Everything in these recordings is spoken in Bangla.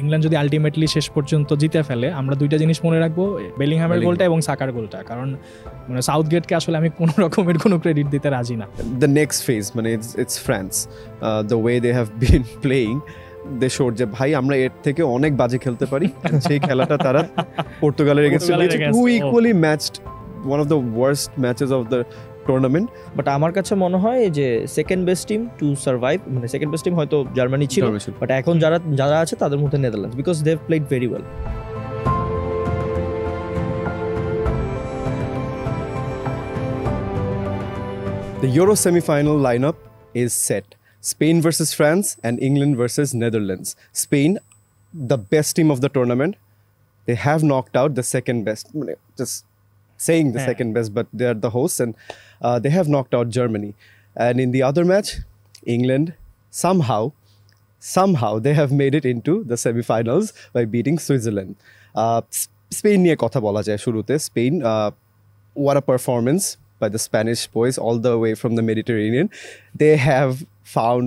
ইংল্যান্ড যদি আলটিমেটলি শেষ পর্যন্ত জিতে ফেলে, আমরা দুইটা জিনিস মনে রাখবো, বেলিংহামের গোলটা এবং সাকার গোলটা। কারণ মানে সাউথগেটকে আসলে আমি কোনো রকমের কোনো ক্রেডিট দিতে রাজি না। দ্য নেক্সট ফেজ মানে it's France, the way they have been playing, they showed যে ভাই আমরা এর থেকে অনেক বাজে খেলতে পারি। সেই খেলাটা তারা পর্তুগালের against who equally matched one of the worst matches of the tournament. But আমার কাছে মনে হয় যে second best team to survive, মানে সেকেন্ড বেস্ট টিম হয়তো জার্মানি ছিল, বাট এখন যারা আছে তাদের মধ্যে Netherlands, because they have played very well. The Euro semi-final lineup is set. Spain versus France and England versus Netherlands. Spain, the best team of the tournament. They have knocked out the second best. Just saying the second best, but they are the hosts, and they have knocked out Germany. And in the other match, England somehow they have made it into the semi-finals by beating Switzerland. Spain niye kotha bola jay shurute. Spain, what a performance by the Spanish boys all the way from the Mediterranean. They have found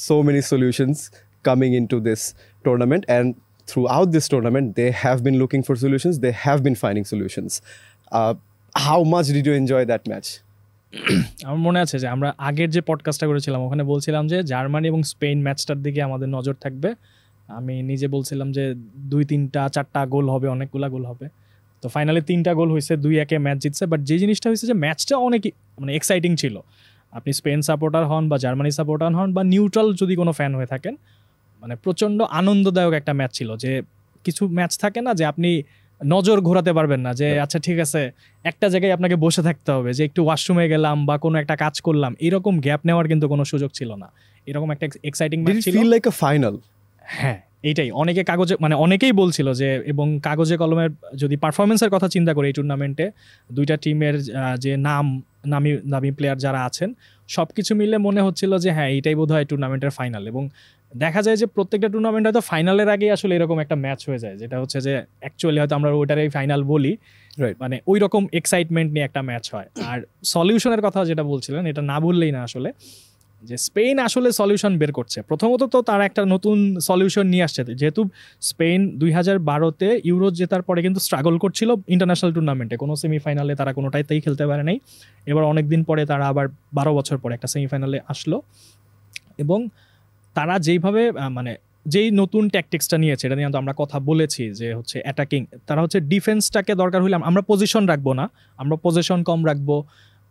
so many solutions coming into this tournament, and throughout this tournament they have been looking for solutions, they have been finding solutions. How much did you enjoy that match? আমার মনে আছে যে আমরা আগের যে পডকাস্টটা করেছিলাম ওখানে বলছিলাম যে জার্মানি এবং স্পেন ম্যাচটার দিকে আমাদের নজর থাকবে। আমি নিজে বলছিলাম যে 2-3-4টা গোল হবে, অনেকগুলা গোল হবে। তো ফাইনালি 3টা গোল হয়েছে, 2-1 ম্যাচ জিতছে। বাট যে জিনিসটা হয়েছে যে ম্যাচটা অনেক মানে এক্সাইটিং ছিল। আপনি স্পেন সাপোর্টার হন বা জার্মানি সাপোর্টার হন বা নিউট্রাল যদি কোনো ফ্যান হয়ে থাকেন, মানে প্রচণ্ড আনন্দদায়ক একটা ম্যাচ ছিল। যে কিছু ম্যাচ থাকে না যে আপনি নজর ঘোরাতে পারবেন না, যে আচ্ছা ঠিক আছে একটা জায়গায় আপনাকে বসে থাকতে হবে, যে একটু ওয়াশরুমে গেলাম বা কোনো একটা কাজ করলাম, এরকম গ্যাপ নেওয়ার কিন্তু কোনো সুযোগ ছিল না। এরকম একটা এক্সাইটিং ম্যাচ ছিল। Feel like a final. হ্যাঁ, এইটাই অনেকে কাগজে মানে অনেকেই বলছিল যে, এবং কাগজে কলমের যদি পারফরমেন্সের কথা চিন্তা করি এই টুর্নামেন্টে, দুইটা টিমের যে নামি প্লেয়ার যারা আছেন সব কিছু মিলে মনে হচ্ছিল যে হ্যাঁ এইটাই বোধহয় টুর্নামেন্টের ফাইনাল। এবং দেখা যায় যে প্রত্যেকটা টুর্নামেন্ট হয়তো ফাইনালের আগেই আসলে এরকম একটা ম্যাচ হয়ে যায়, যেটা হচ্ছে যে অ্যাকচুয়ালি হয়তো আমরা ওইটারই ফাইনাল বলি, মানে ওই রকম এক্সাইটমেন্ট নিয়ে একটা ম্যাচ হয়। আর সলিউশনের কথা যেটা বলছিলেন, এটা না বললেই না আসলে, যে স্পেন আসলে সলিউশন বের করছে। প্রথমত তো তারা একটা নতুন সলিউশন নিয়ে আসছে, যেহেতু স্পেন 2012-তে ইউরো জেতার পরে কিন্তু স্ট্রাগল করছিল ইন্টারন্যাশনাল টুর্নামেন্টে, কোনো সেমিফাইনালে তারা কোনোটাইতেই খেলতে পারে নাই। এবার অনেকদিন পরে তারা আবার 12 বছর পরে একটা সেমিফাইনালে আসলো, এবং তারা যেইভাবে মানে যেই নতুন ট্যাকটিক্সটা নিয়েছে এটা নিয়ে আমরা কথা বলেছি, যে হচ্ছে অ্যাটাকিং, তারা হচ্ছে ডিফেন্সটাকে দরকার হলে আমরা পজিশন রাখবো না, আমরা পজিশন কম রাখবো।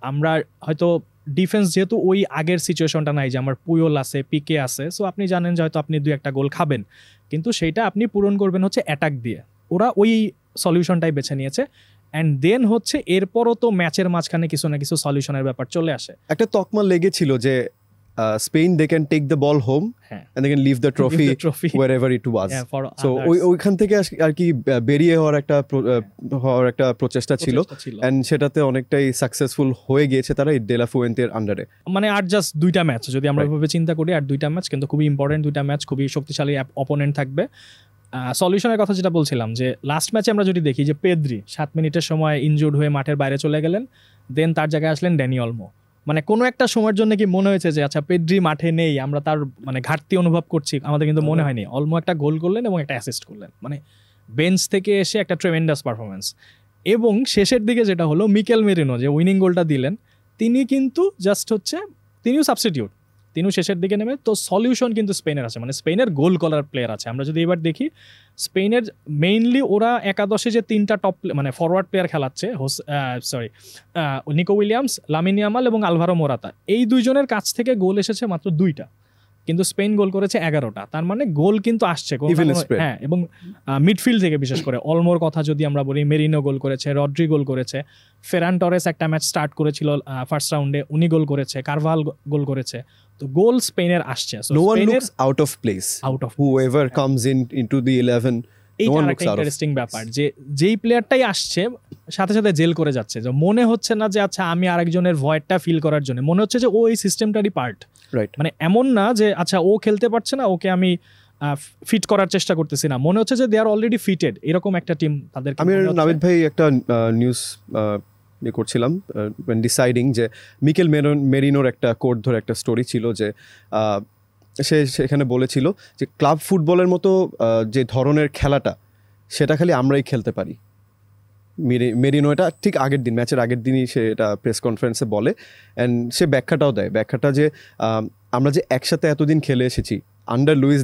আমরা হয়তো ডিফেন্স যেহেতু ওই আগের সিচুয়েশনটা নাই যে আমার পুয়োল আছে, পিকে আছে, সো আপনি জানেন যে হয়তো আপনি 2-1 গোল খাবেন, কিন্তু সেইটা আপনি পূরণ করবেন হচ্ছে অ্যাটাক দিয়ে। ওরা ওই সলিউশনটাই বেছে নিয়েছে। অ্যান্ড দেন হচ্ছে এরপরও তো ম্যাচের মাঝখানে কিছু না কিছু সলিউশনের ব্যাপার চলে আসে। একটা তকমা লেগেছিল যে Spain they can take the ball home and they can leave the trophy wherever it was. So ওইখান থেকে আর কি বেরিয়ে হওয়ার একটা প্রচেষ্টা ছিল, এন্ড সেটাতে অনেকটাই সাকসেসফুল হয়ে গিয়েছে তারা ডে লা ফুয়েন্তের আন্ডারে। মানে আর জাস্ট 2টা ম্যাচ যদি আমরা এভাবে চিন্তা করি, আর 2টা ম্যাচ কিন্তু খুবই ইম্পর্টেন্ট, 2টা ম্যাচ খুবই শক্তিশালী অপোনেন্ট থাকবে। সলিউশনের কথা যেটা বলছিলাম, যে লাস্ট ম্যাচে আমরা যদি দেখি যে পেদ্রি 7 মিনিটের সময় ইনজুর্ড হয়ে মাঠের বাইরে চলে গেলেন, দেন তার জায়গায় আসলেন ড্যানি অলমো। মানে কোনো একটা সময়ের জন্য কি মনে হয়েছে যে আচ্ছা পেদ্রি মাঠে নেই, আমরা তার মানে ঘাটতি অনুভব করছি? আমাদের কিন্তু মনে হয়নি। অলমো একটা গোল করলেন এবং একটা অ্যাসিস্ট করলেন, মানে বেঞ্চ থেকে এসে একটা ট্রেমেন্ডাস পারফরমেন্স। এবং শেষের দিকে যেটা হলো, মিকেল মেরিনো যে উইনিং গোলটা দিলেন, তিনি কিন্তু জাস্ট হচ্ছে তিনিও সাবস্টিটিউট, তিনিও শেষের দিকে নেমে। তো সলিউশন কিন্তু স্পেনের আছে, মানে স্পেনের গোল করার প্লেয়ার আছে। আমরা যদি এবার দেখি স্পেনের মেইনলি ওরা একাদশে যে 3টা টপ মানে ফরওয়ার্ড প্লেয়ার খেলাচ্ছে, নিকো উইলিয়ামস, লামিন ইয়ামাল এবং আলভারো মোরাতা, এই 2 জনের কাছ থেকে গোল এসেছে মাত্র 2টা, কিন্তু স্পেন গোল করেছে 11টা। তার মানে গোল কিন্তু আসছে। হ্যাঁ, এবং মিডফিল্ড থেকে বিশেষ করে অলমোর কথা যদি আমরা বলি, মেরিনো গোল করেছে, রড্রি গোল করেছে, ফেরান টরেস একটা ম্যাচ স্টার্ট করেছিল ফার্স্ট রাউন্ডে, উনি গোল করেছে, কারভাল গোল করেছে। তো গোল স্পেনের আসছে। No one looks out of place. Whoever comes into the 11, no one looks out of place. Interesting ব্যাপার যে যেই প্লেয়ারটাই আসছে সাথে সাথে জেল করে যাচ্ছে, যে মনে হচ্ছে না যে আচ্ছা আমি আরেকজনের ভয়েডটা ফিল করার জন্য, মনে হচ্ছে যে ও এই সিস্টেমটারই পার্ট। মানে এমন না যে আচ্ছা ও খেলতে পারছে না, ওকে আমি ফিট করার চেষ্টা করতেছি না, মনে হচ্ছে যে দে আর অলরেডি ফিটেড, এরকম একটা টিম তাদের। আমি নাবিদ ভাই একটা নিউজ করছিলাম when deciding যে মিকেল মেরিনোর একটা কোট ধরে একটা স্টোরি ছিল যে সে সেখানে বলেছিল যে ক্লাব ফুটবলের মতো যে ধরনের খেলাটা সেটা খালি আমরাই খেলতে পারি। মেরিনো এটা ঠিক ম্যাচের আগের দিনই সে এটা প্রেস কনফারেন্সে বলে, অ্যান্ড সে ব্যাখ্যাটাও দেয়, ব্যাখ্যাটা যে আমরা যে একসাথে এতদিন খেলে এসেছি আন্ডার লুইস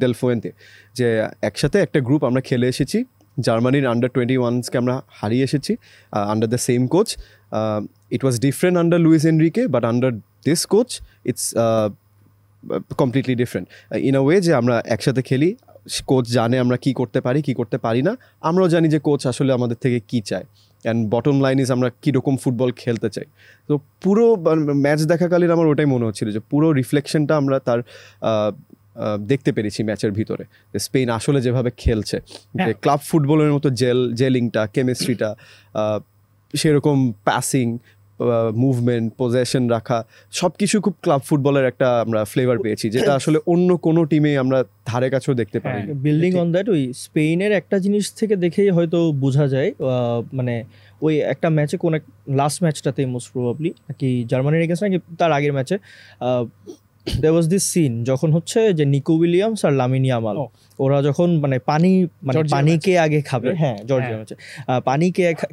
দেল ফুয়েন্তে, যে একসাথে একটা গ্রুপ আমরা খেলে এসেছি, জার্মানির আন্ডার 21কে আমরা হারিয়ে এসেছি under the same coach. It was different under Luis Enrique, but under this coach it's completely different in a way যে আমরা একসাথে খেলি, কোচ জানে আমরা কি করতে পারি কি করতে পারি না, আমরাও জানি যে কোচ আসলে আমাদের থেকে কি চায়, অ্যান্ড বটম লাইন ইজ আমরা কীরকম ফুটবল খেলতে চাই। তো পুরো ম্যাচ দেখাকালীন আমার ওটাই মনে হচ্ছিল যে পুরো রিফ্লেকশনটা আমরা তার দেখতে পেরেছি ম্যাচের ভিতরে, স্পেন আসলে যেভাবে খেলছে, যে ক্লাব ফুটবলের মতো জেলিংটা, কেমিস্ট্রিটা, সেরকম প্যাসিং, মুভমেন্ট, পজেশন রাখা, সব কিছু খুব ক্লাব ফুটবলের একটা আমরা ফ্লেভার পেয়েছি, যেটা আসলে অন্য কোনো টিমে আমরা ধারে কাছেও দেখতে পারি। বিল্ডিং অন দ্যাট, ওই স্পেনের একটা জিনিস থেকে দেখেই হয়তো বোঝা যায়, মানে ওই একটা ম্যাচে কোন লাস্ট ম্যাচটাতে মোস্ট প্রবাবলি নাকি জার্মানির এগেন্স্ট নাকি তার আগের ম্যাচে there was this scene যখন হচ্ছে যে নিকো উইলিয়ামস আর লামিন ইয়ামাল ওরা যখন মানে পানি কে আগে খাবে, হ্যাঁ জর্জিয়া ম্যাচে পানি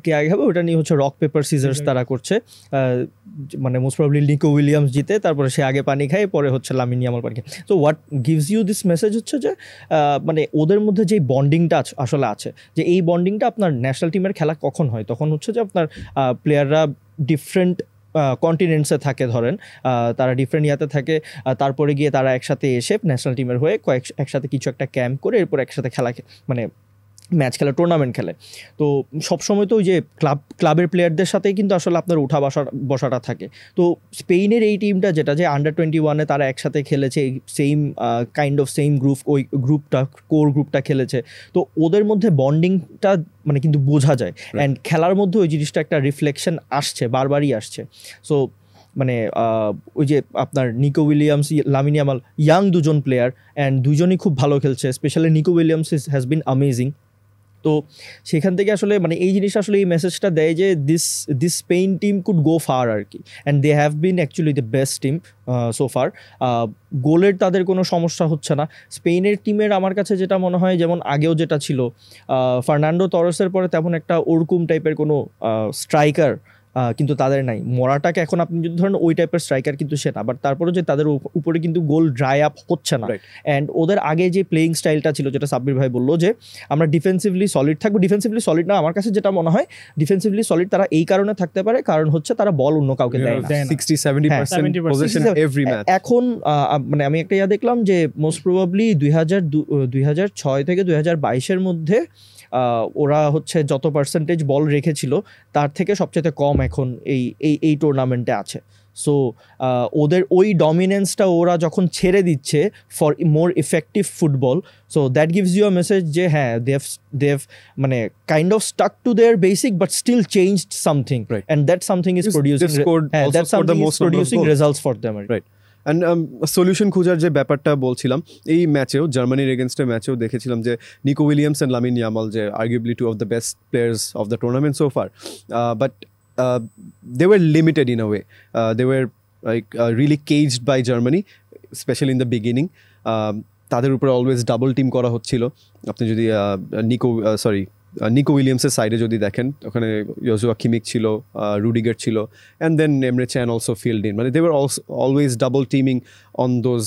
কে আগে খাবে, ওটা নিয়ে হচ্ছে রক পেপার সিজার্স তারা করছে, মানে মোস্ট প্রবাবলি নিকো উইলিয়ামস জিতে, তারপরে সে আগে পানি খায়, পরে হচ্ছে লামিন ইয়ামাল পানি খায়। তো what gives you this message হচ্ছে যে মানে ওদের মধ্যে যে বন্ডিংটা আসলে আছে, যে এই বন্ডিংটা আপনার ন্যাশনাল টিমের খেলা কখন হয়, তখন হচ্ছে যে আপনার প্লেয়াররা ডিফারেন্ট কন্টিনেন্টসে থাকে, ধরেন তারা ডিফারেন্ট ইয়াতে থাকে, তারপরে গিয়ে তারা একসাথে এসে ন্যাশনাল টিমের হয়ে একসাথে কিছু একটা ক্যাম্প করে এরপর একসাথে খেলা মানে ম্যাচ খেলে, টুর্নামেন্ট খেলে। তো সবসময় তো ওই যে ক্লাবের প্লেয়ারদের সাথেই কিন্তু আসলে আপনার উঠা বসাটা থাকে। তো স্পেনের এই টিমটা যেটা যে আন্ডার 21-এ তারা একসাথে খেলেছে, সেম সেম গ্রুপ, ওই কোর গ্রুপটা খেলেছে, তো ওদের মধ্যে বন্ডিংটা মানে কিন্তু বোঝা যায়, অ্যান্ড খেলার মধ্যে ওই জিনিসটা একটা রিফ্লেকশন আসছে, বারবারই আসছে। সো মানে ওই যে আপনার Nicco Williams, Lamine Yamal, young দুজন প্লেয়ার, অ্যান্ড দুজনই খুব ভালো খেলছে, specially Nico Williams has been amazing. তো সেখান থেকে আসলে মানে এই জিনিসটা আসলে এই মেসেজটা দেয় যে this Spain team could go far আর কি, and they have been actually the best team so far. গোলের তাদের কোনো সমস্যা হচ্ছে না। স্পেনের টিমের আমার কাছে যেটা মনে হয়, যেমন আগেও যেটা ছিল, ফার্নান্ডো তরসের পরে তেমন একটা ওরকম টাইপের কোনো স্ট্রাইকার কিন্তু তাদের নাই। মোরাটাকে এখন আপনি যদি ধরেন ওই টাইপের স্ট্রাইকার কিন্তু সে না, বাট তারপরে যে তাদের উপরে কিন্তু গোল ড্রাই আপ হচ্ছে না। অ্যান্ড ওদের আগে যে প্লেয়িং স্টাইলটা ছিল, যেটা সাব্বির ভাই বললো যে আমরা ডিফেন্সিভলি সলিড থাকবো, ডিফেন্সিভলি সলিড না, আমার কাছে যেটা মনে হয় ডিফেন্সিভলি সলিড তারা এই কারণে থাকতে পারে, কারণ হচ্ছে তারা বল অন্য কাউকে দেয় না, 60-70% পজিশন এভরি ম্যাচ। এখন মানে আমি একটা দেখলাম যে মোস্ট প্রবাবলি 2006 থেকে 2022-এর মধ্যে ওরা হচ্ছে যত পার্সেন্টেজ বল রেখেছিল তার থেকে সবচেয়ে কম এখন এই টুর্নামেন্টে আছে। সো ওদের ওই ডমিনেন্সটা ওরা যখন ছেড়ে দিচ্ছে for more effective football, so that gives you a message যে হ্যাঁ দেভ মানে kind of stuck to their basic but still changed something, and that something is producing results for them, right. And solution খোঁজার যে ব্যাপারটা বলছিলাম, এই ম্যাচেও জার্মানির এগেনস্টের ম্যাচেও দেখেছিলাম যে Nico Williams and Lamine Yamal, যে arguably two of the best players of the tournament so far, but they were limited in a way. They were like really caged by Germany, especially in the beginning. তাদের উপরে অলওয়েজ ডাবল টিম করা হচ্ছিল। আপনি যদি নিকো উইলিয়ামসের সাইডে যদি দেখেন, ওখানে জোজুয়া কিমিক ছিল, রুডিগার ছিল, and then Emre Can also field in, মানে they were always double teaming on those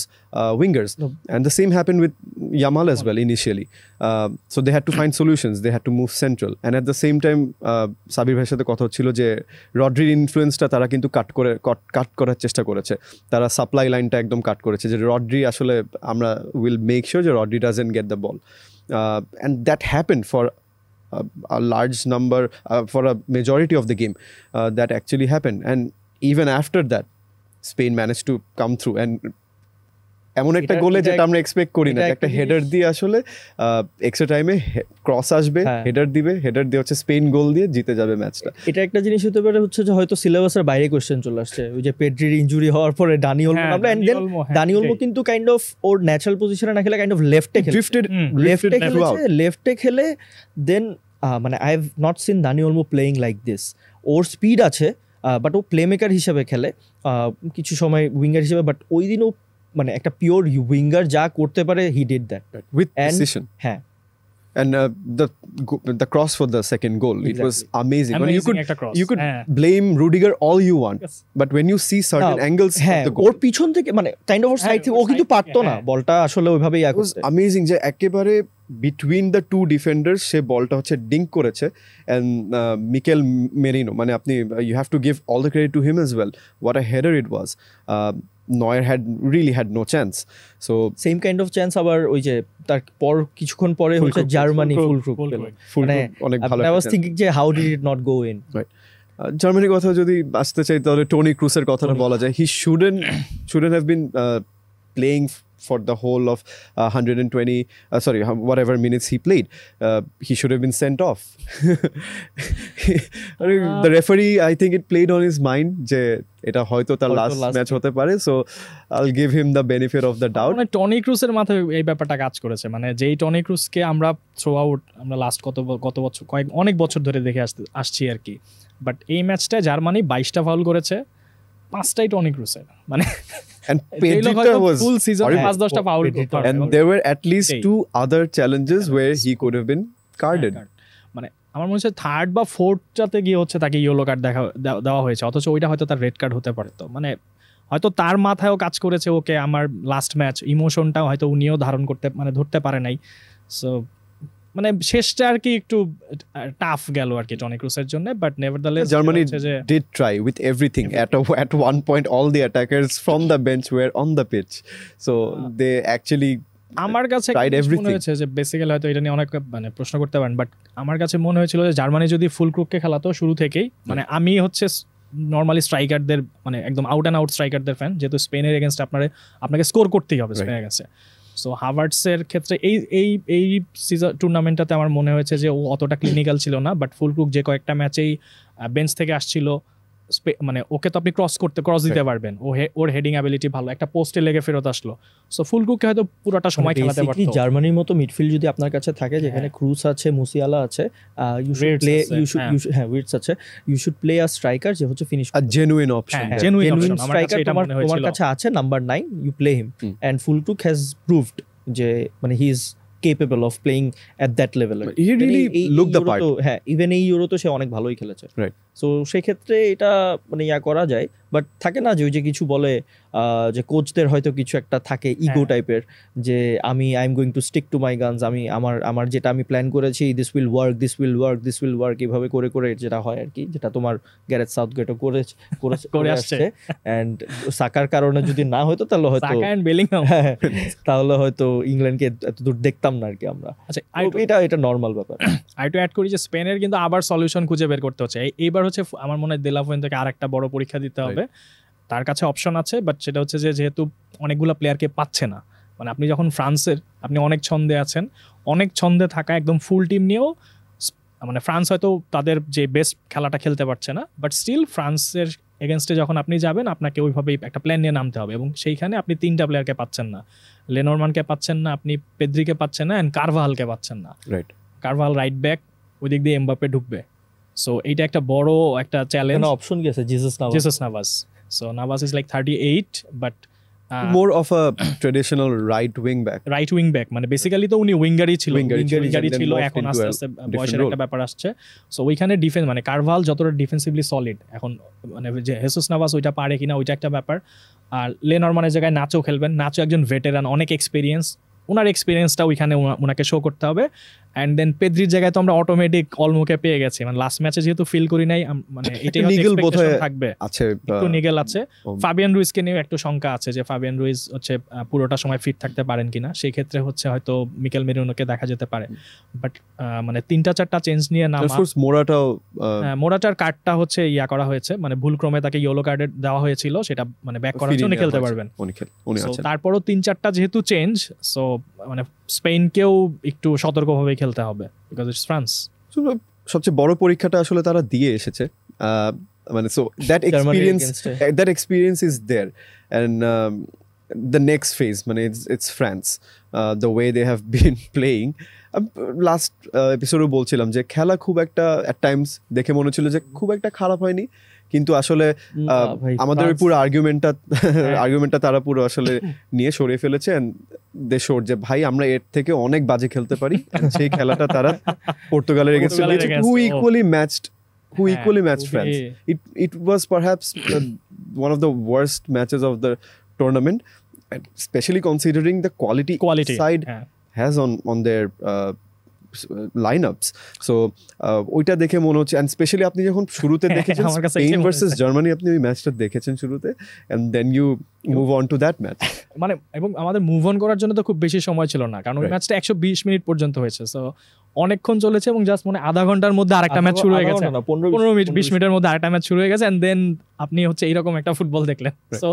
wingers, and the same happened with Yamal as well initially. So they had to find solutions, they had to move central, and at the same time Sabir ভাইয়ের সাথে কথা হচ্ছিল যে রড্রির ইনফ্লুয়েন্সটা তারা কিন্তু কাট করার চেষ্টা করেছে, তারা সাপ্লাই লাইনটা একদম কাট করেছে, যে রড্রি আসলে আমরা উইল মেক শিওর যে Rodri doesn't get the ball, and that happened for a large number, for a majority of the game, that actually happened. And even after that Spain managed to come through, and এমন একটা গোলে যেটা আমরা এক্সপেক্ট করি না, একটা হেডার দিয়ে আসলে এক্সট্রা টাইমে ক্রস আসবে, হেডার দিয়ে হচ্ছে স্পেন গোল দিয়ে জিতে যাবে ম্যাচটা। এটা একটা জিনিস হতে পারে হচ্ছে যে হয়তো সিলেবাসের বাইরে কোশ্চেন চলে আসছে, ওই যে পেড্রির ইনজুরি হওয়ার পরে দানি ওলমো নামলো, এন্ড দেন দানি ওলমো কিন্তু কাইন্ড অফ ওর ন্যাচারাল পজিশনে না খেলে কাইন্ড অফ লেফটে খেলে দেন মানে I have not seen Dani Olmo playing like this. Or speed আছে, বাট ও প্লে মেকার হিসেবে খেলে, কিছু সময় উইঙ্গার হিসেবে, বাট ওই দিন ও মানে একটা পিওর উইঙ্গার যা করতে পারে he did that with And- precision. হ্যাঁ And the cross for the second goal, it was amazing. When you Amazing could একটা cross. you could হ্যাঁ। blame Rudiger all you want, Yes. but when you see certain না, angles হ্যাঁ of the ওর goal, পিছন থেকে মানে কাইন্ড অফ ওর হ্যাঁ, সাইড থেকে ওর ও কিন্তু side পারতো থেকে, না হ্যাঁ। বলটা আসলে ওইভাবে it was amazing যে একেবারে between the two defenders সে বলটা হচ্ছে ডিঙ্ক করেছে, and মিকেল মেরিনো, মানে আপনি you have to give all the credit to him as well. What a header it was. Neuer really had no chance. So same kind of chance আবার ওই যে তার পর কিছুক্ষণ পরে হচ্ছে Füllkrug, জার্মানি Füllkrug, ফুল ক্রুক Füllkrug. মানে অনেক ভালো আই একটা ওয়াজ chance. থিংকিং যে how did it not go in জার্মানির কথা যদি আসতে চাই তাহলে টনি ক্রুসের কথাটা বলা যায়, হি shouldn't have been playing for the whole of 120 whatever minutes he played. He should have been sent off. The referee, I think it played on his mind যে এটা হয়তো তার হয়তো লাস্ট last ম্যাচ হতে পারে, so I'll give him the benefit of the doubt. মানে টনি ক্রুসের মাথায় এই ব্যাপারটা কাজ করেছে, মানে যেই টনি ক্রুসকে আমরা থ্রো আউট আমরা লাস্ট কত বছর অনেক বছর ধরে দেখে আসছি আর কি, বাট এই ম্যাচটায় জার্মানি 22টা ফাউল করেছে, 5টাই টনি ক্রুসের, মানে And Pedrita was full season horrible. 5-10টা foul Pedrita. And there were at least এই। 2 other challenges where he could have been carded. মানে আমার মনে হচ্ছে থার্ড বা ফোর্থটাতে গিয়ে হচ্ছে তাকে ইয়েলো কার্ড দেওয়া হয়েছে, অথচ ওইটা হয়তো তার রেড কার্ড হতে পারতো। মানে হয়তো তার মাথায়ও কাজ করেছে ওকে আমার লাস্ট ম্যাচ ইমোশনটাও হয়তো উনিও ধারণ করতে মানে ধরতে পারে নাই, সো মানে শেষটা আর কি একটু টাফ গেল আর কি টনি ক্রুসের জন্য, but নেভারদালেস Germany did try with everything. At one point, all the attackers from the bench were on the pitch, so they actually আমার কাছে একটা tried জিনিস মনে everything. হয়েছে যে বেসিক্যালি হয়তো এটা নিয়ে অনেক মানে প্রশ্ন করতে পারেন, বাট আমার কাছে মনে হয়েছিল যে জার্মানি যদি ফুল ক্রুককে খেলাতো শুরু থেকেই, মানে আমি হচ্ছে নর্মালি স্ট্রাইকারদের মানে একদম আউট অ্যান্ড আউট স্ট্রাইকারদের ফ্যান, যেহেতু স্পেনের এগেনস্ট আপনাকে স্কোর করতেই হবে স্পেনের এগেনস্টে। সো হাভার্টসের ক্ষেত্রে এই সিজন টুর্নামেন্টটাতে আমার মনে হয়েছে যে ও অতটা ক্লিনিক্যাল ছিল না, বাট ফুল ক্রুক যে কয়েকটা ম্যাচেই বেঞ্চ থেকে আসছিল, মানে ওকে তো আপনি ক্রস দিতে পারবেন, ওর হেডিং অ্যাবিলিটি ভালো, একটা পোস্টে লেগে ফেরত আসলো, সো ফুল ক্রুককে হয়তো পুরোটা সময় খেলাতে বেসিক্যালি পারতো। জার্মানির মতো মিডফিল্ড যদি আপনার কাছে থাকে যেখানে ক্রুস আছে, মুসিয়ালা আছে, ইউ শুড Wirtz প্লে আছে, হ্যাঁ। উইটস আছে, you should play a striker যে হচ্ছে ফিনিশ a genuine option. হ্যাঁ, there. genuine জেনুইন option, আমার স্ট্রাইকার কাছে এটা মনে তোমার হয়েছিল। কাছে আছে number 9, you play him and Fullkrug has proved যে মানে he is capable of playing at that level. But he really looked the part. হ্যাঁ, ইভেন এই ইউরো তো সে অনেক ভালোই খেলেছে, Right. সো সেক্ষেত্রে এটা মানে করা যায়, বাট থাকে না যে ওই যে কিছু বলে যে কোচদের হয়তো কিছু একটা থাকে ইগো টাইপের, যে I am going to stick to my guns, আমি আমার যেটা আমি প্ল্যান করেছি দিস উইল ওয়ার্ক এভাবে করে যেটা হয় আর কি, যেটা তোমার গ্যারেথ সাউথগেটও করে আসছে, এন্ড সাকার কারণে যদি না হতো তাহলে হয়তো সাকা এন্ড বেলিংহাম, তাহলে হয়তো ইংল্যান্ডকে এতদূর দেখতাম না আর কি আমরা। আচ্ছা এটা নর্মাল ব্যাপার। আর একটু অ্যাড করি যে স্পেনের কিন্তু আবার সলিউশন খুঁজে বের করতে হচ্ছে এইবার হচ্ছে আমার মনে হয় দেলাফুয়েন্তেকে আরেকটা বড় পরীক্ষা দিতে হবে। তার কাছে অপশন আছে, বাট সেটা হচ্ছে যে যেহেতু অনেকগুলো প্লেয়ারকে পাচ্ছে না, মানে আপনি যখন ফ্রান্সের আপনি অনেক ছন্দে আছেন, অনেক ছন্দে থাকা একদম ফুল টিম নিয়েও মানে ফ্রান্স হয়তো তাদের যে বেস্ট খেলাটা খেলতে পারছে না, বাট স্টিল ফ্রান্সের এগেনস্টে যখন আপনি যাবেন আপনাকে ওইভাবেই একটা প্ল্যান নিয়ে নামতে হবে, এবং সেইখানে আপনি 3টা প্লেয়ারকে পাচ্ছেন না, লেনরমানকে পাচ্ছেন না, আপনি পেদ্রিকে পাচ্ছেন না, অ্যান্ড কারভালকে পাচ্ছেন না। Right. কারভাল রাইট ব্যাক, ওই দিক দিয়ে এমবাপ্পে ঢুকবে, সো এইটা একটা বড় একটা চ্যালেঞ্জ। অপশন কি আছে? Jesus নাভাস, so Navas is like 38, but More of a traditional right wing back. Right wing back, মানে বেসিক্যালি তো উনি উইঙ্গারই ছিল, Winger-ই ছিল, উইঙ্গারই and then ছিল, morphed এখন into আস্তে a আস্তে different বয়সের role. একটা ব্যাপার আসছে, সো ওইখানে ডিফেন্স মানে কারভাল যতটা ডিফেন্সিভলি সলিড, এখন মানে যে হেসুস নাভাস ওইটা পারে কিনা ওইটা একটা ব্যাপার। আর লেনরমানের জায়গায় নাচো খেলবেন, নাচো একজন ভেটেরান, অনেক এক্সপিরিয়েন্স, ওনার এক্সপিরিয়েন্সটা ওইখানে ওনাকে শো করতে হবে। অ্যান্ড দেন পেদ্রির জায়গায় তো আমরা অটোমেটিক অলমোকে পেয়ে গেছি, মানে লাস্ট ম্যাচে যেহেতু ফিল করি নাই, মানে এটাই নিগেল বোধহয় থাকবে, আছে, একটু নিগেল আছে। ফাবিয়ান রুইজকে নিয়ে একটু শঙ্কা আছে যে ফাবিয়ান রুইজ হচ্ছে পুরোটা সময় ফিট থাকতে পারেন কিনা, সেই ক্ষেত্রে হচ্ছে হয়তো মিকেল মেরিনোকে দেখা যেতে পারে, বাট মানে 3টা-4টা চেঞ্জ নিয়ে নামা। Of course, মোরাটাও মোরাটার কার্ডটা হচ্ছে করা হয়েছে, মানে ভুল ক্রমে তাকে ইয়েলো কার্ডে দেওয়া হয়েছিল, সেটা মানে ব্যাক করার জন্য খেলতে পারবেন। উনি So, আছেন। তারপরও 3-4টা যেহেতু চেঞ্জ, সো মানে স্পেনকেও একটু সতর্কভাবে খেলতে হবে, বিকজ ইটস ফ্রান্স। সবচেয়ে বড় পরীক্ষাটা আসলে তারা দিয়ে এসেছে, মানে so that experience is there, and the next phase মানে it's France, the way they have been playing. Last এপিসোডও বলছিলাম যে খেলা খুব একটা অ্যাট টাইমস দেখে মনে হচ্ছিল যে খুব একটা খারাপ হয়নি, কিন্তু আসলে ভাই, আমাদের ওই ফ্রান্স- পুরো আর্গুমেন্টটা তারা পুরো আসলে নিয়ে সরিয়ে ফেলেছে এন্ড দে শোড যে ভাই আমরা এর থেকে অনেক বাজে খেলতে পারি and সেই খেলাটা তারা পর্তুগালের এগেইনস্টে পর্তুগালের দিয়েছে, against, who oh. equally matched হ্যাঁ, France. It was perhaps one of the worst matches of the tournament, and especially considering the quality side হ্যাঁ। has on their lineups. So ওইটা দেখে মনে হচ্ছে, and especially আপনি যখন শুরুতে দেখেছেন আমার কাছে স্পেন এটাই মনে ভার্সেস হয়েছে। জার্মানি, আপনি ওই ম্যাচটা দেখেছেন শুরুতে and then you move on to that match. মানে এবং আমাদের মুভ অন করার জন্য তো খুব বেশি সময় ছিল না, কারণ ওই Right. ম্যাচটা 120 মিনিট পর্যন্ত হয়েছে, সো অনেকক্ষণ চলেছে এবং জাস্ট মানে আধা ঘন্টার মধ্যে আরেকটা ম্যাচ শুরু হয়ে গেছে, 15 মিনিট 20 মিনিটের মধ্যে আরেকটা ম্যাচ শুরু হয়ে গেছে, এন্ড দেন আপনি হচ্ছে এইরকম একটা ফুটবল দেখলেন। সো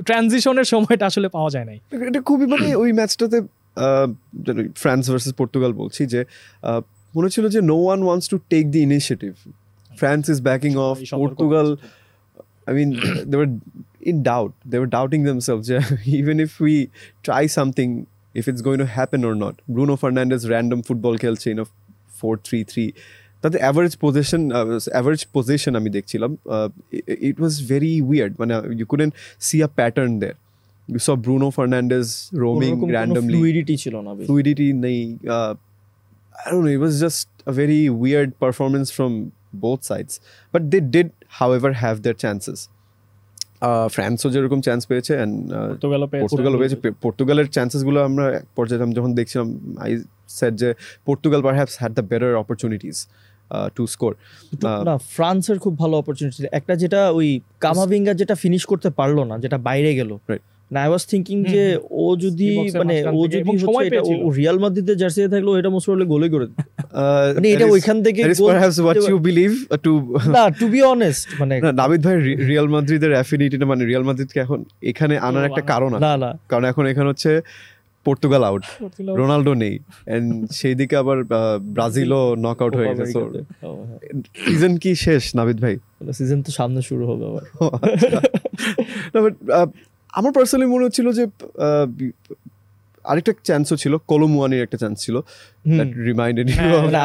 ট্রানজিশনের সময়টা আসলে পাওয়া যায় নাই। এটা খুবই মানে ওই ম্যাচটাতে ফ্রান্স ভার্সেস পর্তুগাল বলছি যে মনে ছিল যে no one wants to take the initiative, France is backing off, সবাই সতর্ক Portugal I mean they were in doubt, they were doubting themselves even if we try something, if it's going to happen or not. Bruno Fernandes random football খেলছে in a 4-3-3, তাতে average position আমি দেখছিলাম, it was very weird, মানে you couldn't see a pattern there. You saw Bruno Fernandes roaming randomly, fluidity ছিল না বেশ। fluidity নেই, I don't know, it was just a very weird performance from both sides, but they did however have their chances. ফ্রান্সও যেরকম চান্স পেয়েছে and পর্তুগালও পেয়েছে। পর্তুগালের চান্সেসগুলো আমরা এক পর্যায়ে আমি যখন দেখছিলাম, আই সেড যে Portugal perhaps had the better opportunities two score. না, ফ্রান্সের খুব ভালো অপরচুনিটি, একটা যেটা ওই কামাভিঙ্গা যেটা ফিনিশ করতে পারলো না, যেটা বাইরে গেল। Right. না, আই ওয়াজ থিংকিং যে ও যদি মানে ও যদি হচ্ছে এটা ও রিয়াল মাদ্রিদের জার্সিতে থাকলো, এটা মোস্ট প্রবাবলি গোলে করে দিত। মানে এটা ওইখান থেকে that is perhaps what you believe to না, টু বি অনেস্ট, মানে না, নাবিদ ভাই রিয়াল মাদ্রিদের অ্যাফিনিটিটা মানে রিয়াল মাদ্রিদকে এখন এখানে আনার একটা কারণ আছে, না না কারণ এখন এখানে হচ্ছে পর্তুগাল আউট, রোনাল্ডো নেই, এন্ড সেই দিকে আবার ব্রাজিলও নক আউট হয়ে গেছে। সিজন কি শেষ নাবিদ ভাই? সিজন তো সামনে শুরু হবে আবার। না, but, আমার পার্সোনালি মনে হচ্ছিল যে আরেকটা চান্সও ছিল, কলোমুয়ানির একটা চান্স ছিল, that reminded you of- মানে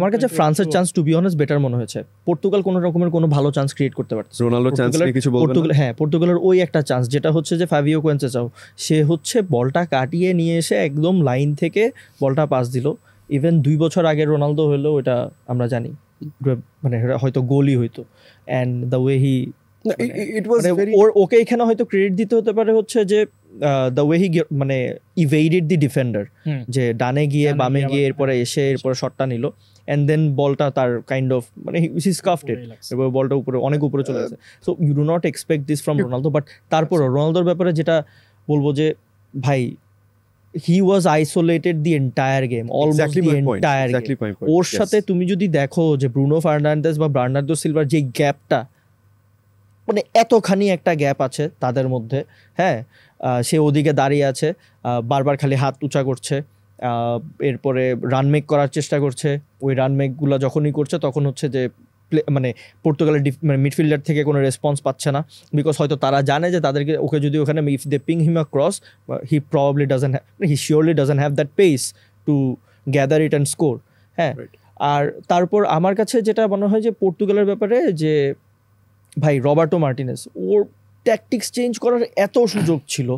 আমার কাছে ফ্রান্সের chance to be honest better মনে হয়েছে। পর্তুগাল কোনো রকমের কোনো ভালো চান্স ক্রিয়েট করতে পারছে। রোনাল্ডো চান্স নিয়ে কিছু বলবেন না? হ্যাঁ, পর্তুগালের ওই একটা চান্স যেটা হচ্ছে যে ফাবিও কোয়েনসেসাও, সে হচ্ছে বলটা কাটিয়ে নিয়ে এসে একদম লাইন থেকে বলটা পাস দিল। ইভেন 2 বছর আগে রোনালদো হলো, এটা আমরা জানি, মানে হয়তো গোলই হইতো। And the way he It was very ওকে এখানে হয়তো ক্রেডিট দিতে হতে পারে হচ্ছে যে দ্য ওয়ে হি মানে ইভেডেড দি ডিফেন্ডার, যে ডানে গিয়ে বামে গিয়ে এরপরে এসে এরপরে শটটা নিল, অ্যান্ড দেন বলটা তার কাইন্ড অফ মানে হি স্কাফড ইট, এবার বলটা উপরে অনেক উপরে চলে গেছে। So you do not expect this from Ronaldo, but তারপরও রোনালদোর ব্যাপারে যেটা বলবো যে ভাই, he was isolated the entire game, almost exactly the my point, entire game. exactly my point. ওর Yes. সাথে তুমি যদি দেখো যে ব্রুনো ফার্নান্ডেজ বা বার্নার্দো সিলভার যে গ্যাপটা, মানে এতখানি একটা গ্যাপ আছে তাদের মধ্যে। হ্যাঁ, সে ওদিকে দাঁড়িয়ে আছে, বারবার খালি হাত উঁচা করছে, এরপরে রানমেক করার চেষ্টা করছে। ওই রানমেকগুলো যখনই করছে তখন হচ্ছে যে মানে পর্তুগালের মানে মিডফিল্ডার থেকে কোনো রেসপন্স পাচ্ছে না, বিকজ হয়তো তারা জানে যে তাদেরকে ওকে যদি ওখানে if they ping him a cross, he probably doesn't he surely doesn't have that pace to gather it and score. হ্যাঁ, আর তারপর আমার কাছে যেটা মনে হয় যে পর্তুগালের ব্যাপারে যে ভাই রবার্টো মার্টিনেজ, ওর ট্যাকটিক্স চেঞ্জ করার এত সুযোগ ছিল,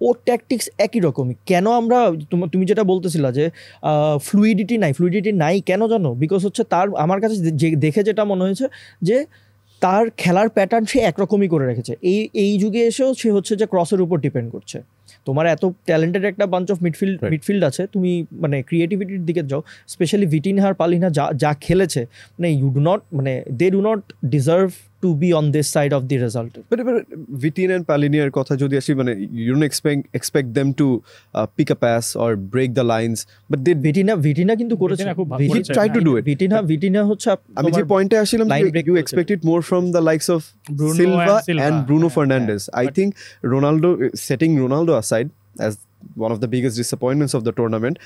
ওর ট্যাকটিক্স একই রকমই। কেন আমরা তুমি যেটা বলতেছিলা যে ফ্লুইডিটি নাই কেন জানো? বিকজ হচ্ছে তার আমার কাছে দেখে যেটা মনে হয়েছে যে তার খেলার প্যাটার্ন সে একরকমই করে রেখেছে। এই যুগে এসেও সে হচ্ছে যে ক্রসের উপর ডিপেন্ড করছে। তোমার এত ট্যালেন্টেড একটা বাঞ্চ অফ মিডফিল্ড আছে, তুমি মানে ক্রিয়েটিভিটির দিকে যাও, স্পেশালি ভিটিনহা আর পালিনহা যা খেলেছে, মানে they do not deserve to be on this side of the result. But Vitinha and Palhinhaর কথা যদি আসি, মানে you don't expect them to pick a pass or break the lines, but they ভিটিনা কিন্তু করেছে, he tried to do it. ভিটিনা হচ্ছে আমি যে পয়েন্টে আসলাম, you expect it more from the likes of Silva and Bruno Fernandes. I think setting Ronaldo aside as one of the biggest disappointments of the tournament,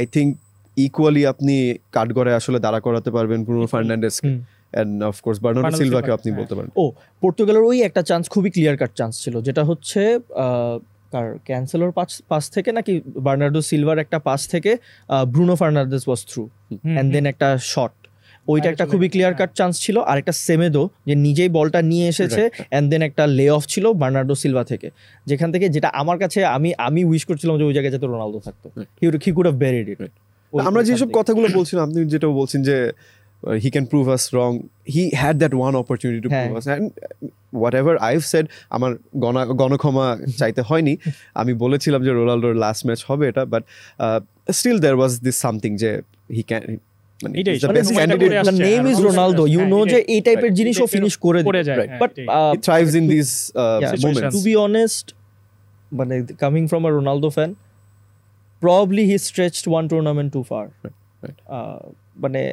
I think equally আপনি কাঠগড়ায় আসলে দাঁড়া করাতে পারবেন Bruno Fernandes K, and of course Bernardo Silva-কে আপনি বলতে পারেন। পর্তুগালের ওই একটা চান্স খুবই ক্লিয়ার কাট চান্স ছিল, যেটা হচ্ছে ক্যান্সেলর পাস থেকে নাকি বার্নার্ডো সিলভার একটা পাস থেকে Bruno Fernandes was through, and then একটা শট, ওইটা একটা খুবই ক্লিয়ার কাট চান্স ছিল। আর একটা সেমেদো যে নিজেই বলটা নিয়ে এসেছে এন্ড দেন একটা লে অফ ছিল বার্নার্ডো সিলভা থেকে, যেখান থেকে যেটা আমার কাছে আমি উইশ করছিলাম যে ওই জায়গায় যাতে রোনালদো থাকতো, হি কুড হ্যাভ বেরিড ইট। আমরা যেসব কথাগুলো বলছিলাম, আপনি যেটা বলছেন যে he can prove us wrong, he had that one opportunity to prove us, and whatever I've said আমার গণক্ষমা চাইতে হয়নি। আমি বলেছিলাম যে রোনালদোর লাস্ট ম্যাচ হবে এটা, but still there was this something যে he can, মানে এটাই, the best candidate, the name is Ronaldo, you know যে এই টাইপের জিনিসও ফিনিশ করে যায়, but he thrives in these moments. to be honest, মানে coming from a Ronaldo fan, probably he stretched one tournament too far. Right. মানে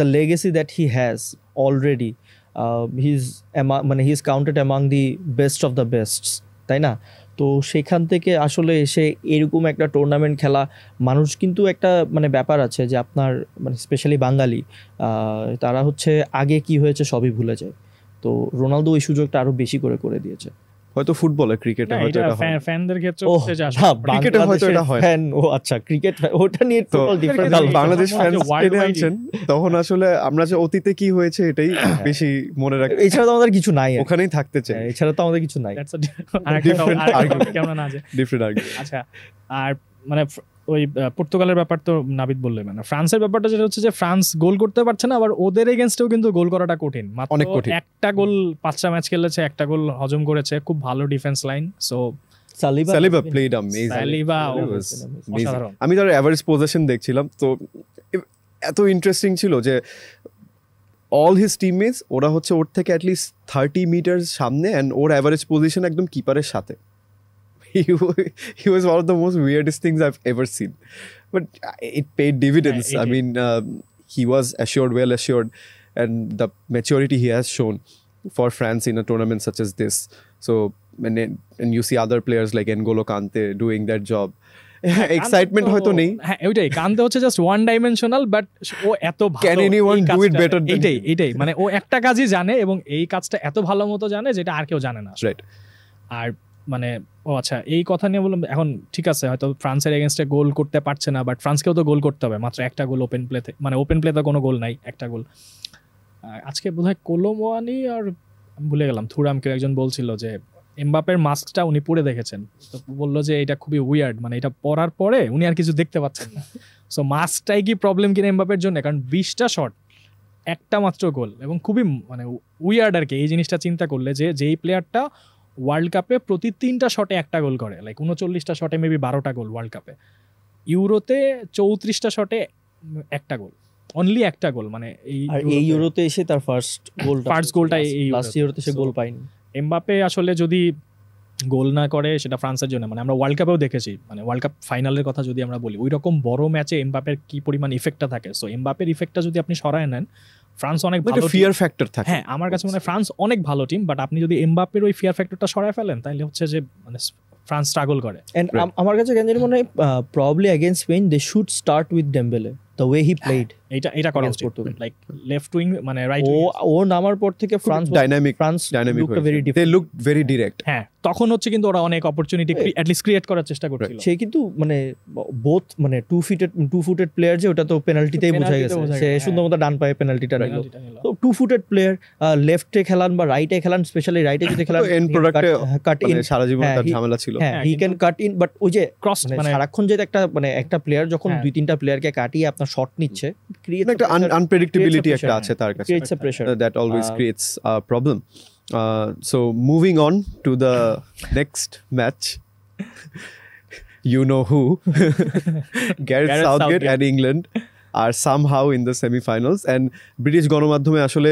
the legacy that he has already, he's counted among the best of the bests, তাই না? তো সেখান থেকে আসলে এসে এরকম একটা টুর্নামেন্ট খেলা, মানুষ কিন্তু একটা মানে ব্যাপার আছে যে আপনার মানে স্পেশালি বাঙালি তারা হচ্ছে আগে কি হয়েছে সবই ভুলে যায়। তো রোনালদো ওই সুযোগটা আরো বেশি করে দিয়েছে। হয়তো ফুটবলে, ক্রিকেটে হয়তো এটা হয়, ফ্যানদের ক্ষেত্রে ক্রিকেটে হয়তো এটা হয় ফ্যান, ও আচ্ছা ক্রিকেট ওটা নিয়ে টোটাল ডিফারেন্ট। বাংলাদেশ ফ্যান টেনে আনছেন, তখন আসলে আমরা যে অতীতে কি হয়েছে এটাই বেশি মনে রাখি, এছাড়া তো আমাদের কিছু নাই, ওখানেই থাকতে চাই, এছাড়া তো আমাদের কিছু নাই। আচ্ছা, আর মানে ওই পর্তুগালের ব্যাপার তো নাবিদ বললে, মানে ফ্রান্সের ব্যাপারটা যেটা হচ্ছে যে ফ্রান্স গোল করতে পারছে না, আবার ওদের এগেইনস্টেও কিন্তু গোল করাটা কঠিন, অনেক কঠিন। একটা গোল 5টা ম্যাচ খেলেছে, একটা গোল হজম করেছে, খুব ভালো defence line. So Saliba played amazing, Saliba অসাধারণ। আমি তার এভারেজ পজিশন দেখছিলাম, তো এত ইন্টারেস্টিং ছিল যে অল হিজ টিমমেটস ওরা হচ্ছে ওর থেকে অ্যাটলিস্ট 30 মিটার সামনে, অ্যান্ড ওর এভারেজ পজিশন একদম কিপারের সাথে। He was one of the most weirdest things I've ever seen, but it paid dividends. I mean, he was well assured, and the maturity he has shown for France in a tournament such as this. So, and you see other players like N'Golo Kante doing that job. Excitement হয়তো নেই, হ্যাঁ ওইটাই, কান্তে হচ্ছে জাস্ট ওয়ান ডাইমেনশনাল, বাট ও এত ভালো, can anyone do it better than এইটাই মানে ও একটা কাজই জানে, এবং এই কাজটা এত ভালো মতো জানে যেটা আর কেউ জানে না, রাইট? আর মানে ও আচ্ছা, এই কথা নিয়ে বললাম, এখন ঠিক আছে হয়তো ফ্রান্সের এগেনস্টে গোল করতে পারছে না, বাট ফ্রান্সকেও তো গোল করতে হবে, মাত্র একটা গোল ওপেন প্লেতে, মানে ওপেন প্লেতে কোনো গোল নাই, একটা গোল। আজকে বোধহয় কোলোমোয়ানি আর ভুলে গেলাম থুরাম কেউ একজন বলছিল যে এমবাপের মাস্কটা উনি পরে দেখেছেন, তো বললো যে এটা খুবই উইয়ার্ড, মানে এটা পরার পরে উনি আর কিছু দেখতে পাচ্ছেন না। সো মাস্কটাই কি প্রবলেম কিনা এমবাপের জন্য, কারণ 20টা শট, একটা মাত্র গোল, এবং খুবই মানে উইয়ার্ড আর কি এই জিনিসটা চিন্তা করলে, যে যেই প্লেয়ারটা ওয়ার্ল্ড কাপে প্রতি 3টা শটে একটা গোল করে, লাইক 39টা শটে মেবি 12টা গোল ওয়ার্ল্ড কাপে, ইউরোতে 34টা শটে একটা গোল, অনলি একটা গোল, মানে এই ইউরোতে এসে তার ফার্স্ট গোলটা লাস্ট ইউরোতে সে গোল পায়নি। এমবাপে আসলে যদি গোল না করে সেটা ফ্রান্সের জন্য, মানে আমরা ওয়ার্ল্ড কাপেও দেখেছি, মানে ওয়ার্ল্ড কাপ ফাইনালের কথা যদি আমরা বলি, ওই রকম বড় ম্যাচে এমবাপের কি পরিমাণ ইফেক্টটা থাকে। সো এমবাপের ইফেক্টটা যদি আপনি সরায় নেন, ফ্রান্স অনেক ভালো, ফিয়ার ফ্যাক্টর থাকে। হ্যাঁ, আমার কাছে মনে হয় ফ্রান্স অনেক ভালো টিম, বাট আপনি যদি এমবাপের ওই ফিয়ার ফ্যাক্টরটা সরায় ফেলেন, তাহলে হচ্ছে যে মানে ফ্রান্স স্ট্রাগল করে। এন্ড আমার কাছে কেন জানি মনে হয় probably against Spain they should start with Dembele, the way he played, এটা করা উচিত। লাইক লেফট উইং মানে রাইট উইং, ও নামার পর থেকে France dynamic they looked very direct। হ্যাঁ, তখন হচ্ছে কিন্তু ওরা অনেক অপরচুনিটি এট লিস্ট ক্রিয়েট করার চেষ্টা করছিল। সে কিন্তু মানে বোথ মানে টু ফুটেড প্লেয়ার, যে ওটা তো পেনাল্টিতেই বোঝা গেছে, সে শুধুমাত্র ডান পায়ে পেনাল্টিটা নিল। তো টু ফুটেড প্লেয়ার, লেফটে খেলান বা রাইটে খেলান, স্পেশালি রাইটে যদি খেলান, এন্ড প্রোডাক্টে কাট ইন, সারা জীবন তার ঝামেলা ছিল। হ্যাঁ, he can cut in, but ওই যে ক্রস মানে সারাক্ষণ যে একটা প্লেয়ার যখন 2-3টা প্লেয়ারকে কাটিয়ে আপনার শট নিচ্ছে, ক্রিয়েট একটা আনপ্রেডিক্টেবিলিটি একটা আছে তার কাছে, creates a pressure that always creates a problem. So moving on to the next match, you know who, Gareth Southgate and England are somehow in the semi-finals, and British গণমাধ্যমে আসলে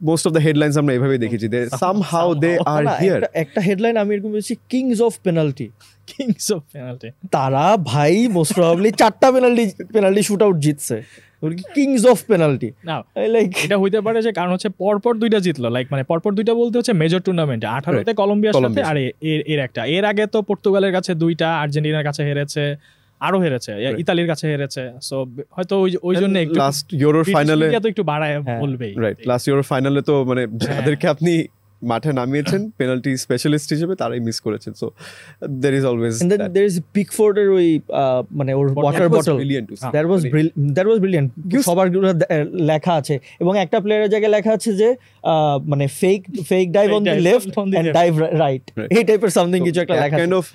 most of the headlines আমরা এভাবেই দেখেছি, they somehow they are here। একটা হেডলাইন আমি এরকম বলছি, কিংস অফ পেনাল্টি, তারা ভাই মোস্ট প্রবাবলি 4টা পেনাল্টি শুট আউট জিতছে, কিংস অফ পেনাল্টি। লাইক এটা হইতে পারে যে কারণ হচ্ছে পরপর 2টা জিতলো, লাইক মানে পরপর 2টা বলতে হচ্ছে মেজর টুর্নামেন্টে, 18তে কলম্বিয়ার সাথে, আর এর একটা, এর আগে তো পর্তুগালের কাছে 2টা, আর্জেন্টিনার কাছে হেরেছে, আরো হেরেছে, ইতালির কাছে হেরেছে। সো হয়তো ওই জন্য একটু লাস্ট ইউরোর ফাইনালে তো একটু বাড়ায় বলবেই, রাইট, লাস্ট ইউরোর ফাইনালে তো মানে যাদেরকে আপনি মাঠে নামিয়েছেন পেনাল্টি স্পেশালিস্ট হিসেবে, তারাই মিস করেছেন। So there is always And then that. there is Pickfordের ওই মানে ওর water That was bottle, brilliant to see. that was brilliant. সবার লেখা আছে এবং একটা প্লেয়ারের জায়গায় লেখা আছে যে মানে fake dive on the left end dive right, এই টাইপের সামথিং কিছু একটা লেখা kind of